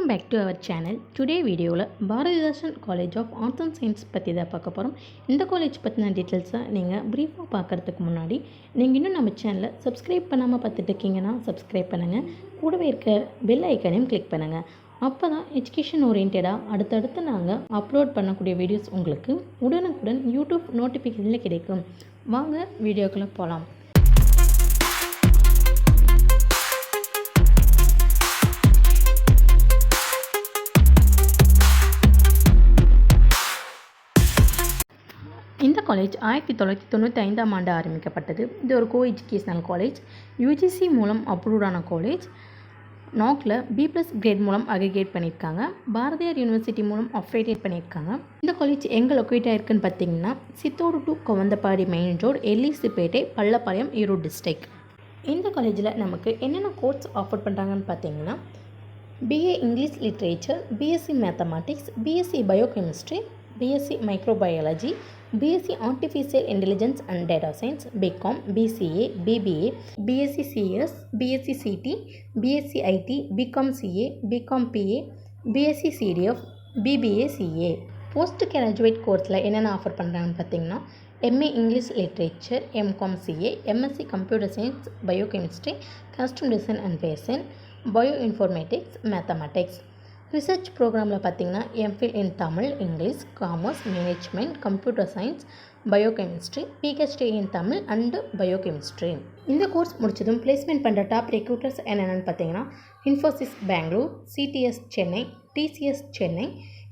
back to our channel. Today video Bharathidasan college of arts and science பற்றி தான் பார்க்க போகிறோம். இந்த காலேஜ் பற்றின டீட்டெயில்ஸை நீங்கள் ப்ரீஃபாக பார்க்குறதுக்கு முன்னாடி நீங்கள் இன்னும் நம்ம சேனலை சப்ஸ்கிரைப் பண்ணாமல் பார்த்துட்டு இருக்கீங்கன்னா சப்ஸ்கிரைப் பண்ணுங்கள். கூடவே இருக்க பெல் ஐக்கனையும் கிளிக் பண்ணுங்கள். அப்போ தான் எஜுகேஷன் ஓரியன்டாக அடுத்தடுத்து நாங்கள் அப்லோட் பண்ணக்கூடிய வீடியோஸ் உங்களுக்கு உடனுக்குடன் யூடியூப் நோட்டிஃபிகேஷனில் கிடைக்கும். வாங்க வீடியோக்குள்ளே போகலாம். இந்த காலேஜ் 1995ஆம் ஆண்டு ஆரம்பிக்கப்பட்டது. இது ஒரு கோ எஜுகேஷனல் காலேஜ். யூஜிசி மூலம் அப்ரூவ்டான காலேஜ். நாக்கில் B+ கிரேட் மூலம் அக்ரிகேட் பண்ணியிருக்காங்க. பாரதியார் யூனிவர்சிட்டி மூலம் அஃபிலியேட் பண்ணியிருக்காங்க. இந்த காலேஜ் எங்கே லொக்கேட் ஆகிருக்குன்னு பார்த்தீங்கன்னா Chithode to Kavandapadi main road, Ellispettai, Pallapalayam, Erode district. இந்த காலேஜில் நமக்கு என்னென்ன கோர்ஸ் ஆஃபர் பண்ணுறாங்கன்னு பார்த்தீங்கன்னா BA English literature, BSc mathematics, BSc biochemistry, BSc microbiology, BSc artificial intelligence and data science, BCom, BCA, BBA, BSc CS, BSc CT, BSc IT, BCom CA, BCom PA, BSc CDF, BBA CA. Post graduate கோர்ஸில் என்னென்ன offer பண்ணுறாங்கன்னு பார்த்தீங்கன்னா MA English literature, MCom CA, MSc computer science, biochemistry, custom design and fashion, bio informatics, mathematics. Research ப்ரோக்ராமில் பார்த்திங்கன்னா MPhil in Tamil, English, commerce, management, computer science, biochemistry, PhD in Tamil and biochemistry. இந்த course முடிச்சதும் placement பண்ணுற top recruiters என்னென்னு பார்த்தீங்கன்னா Infosys Bangalore, CTS Chennai, TCS Chennai,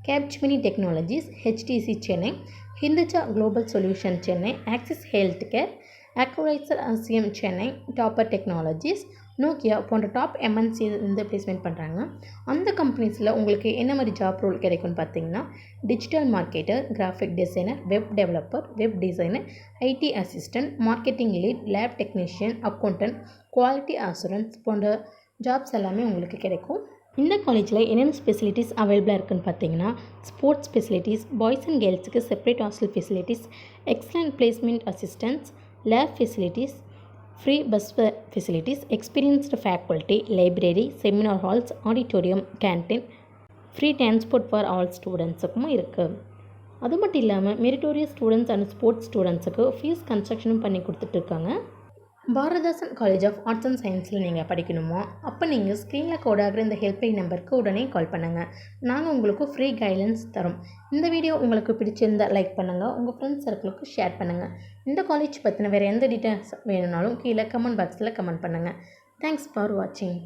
Capgemini technologies, HTC Chennai, Hinduja global solution Chennai, Axis health care, அக்ரைசர் ASEAN Chennai, topper technologies, Nokia போன்ற top MNC வந்து placement பண்ணுறாங்க. அந்த கம்பெனிஸில் உங்களுக்கு என்ன மாதிரி ஜாப் ரோல் கிடைக்கும்னு பார்த்தீங்கன்னா digital marketer, graphic designer, web developer, web designer, IT assistant, marketing lead, lab technician, accountant, quality assurance போன்ற ஜாப்ஸ் எல்லாமே உங்களுக்கு கிடைக்கும். இந்த காலேஜில் என்னென்ன ஃபெசிலிட்டிஸ் அவைலபிளாக இருக்குதுன்னு பார்த்தீங்கன்னா ஸ்போர்ட்ஸ் ஃபெசிலிட்டிஸ், பாய்ஸ் அண்ட் கேர்ள்ஸுக்கு separate hostel facilities, excellent placement assistance, lab facilities, free bus facilities, experienced faculty, library, seminar halls, auditorium, canteen, free transport for all ஸ்டூடெண்ட்ஸுக்கும் இருக்குது. அது மட்டும் இல்லாமல் மெரிட்டோரியஸ் ஸ்டூடெண்ட்ஸ் அண்ட் ஸ்போர்ட்ஸ் ஸ்டூடெண்ட்ஸுக்கு ஃபீஸ் கன்ஸ்ட்ரக்ஷனும் பண்ணி கொடுத்துட்ருக்காங்க. Bharathidasan college of arts and சயின்ஸில் நீங்கள் படிக்கணுமோ அப்போ நீங்கள் ஸ்க்ரீனில் கோடாகிற இந்த ஹெல்ப்லைன் நம்பருக்கு உடனே கால் பண்ணுங்கள். நாங்கள் உங்களுக்கு ஃப்ரீ கைடன்ஸ் தரோம். இந்த வீடியோ உங்களுக்கு பிடிச்சிருந்தால் லைக் பண்ணுங்கள், உங்கள் ஃப்ரெண்ட்ஸ் சர்க்கிளுக்கு ஷேர் பண்ணுங்கள். இந்த காலேஜ் பற்றின வேறு எந்த டீட்டெயில்ஸ் வேணும்னாலும் கீழே கமெண்ட் பாக்ஸில் கமெண்ட் பண்ணுங்கள். தேங்க்ஸ் ஃபார் வாட்சிங்.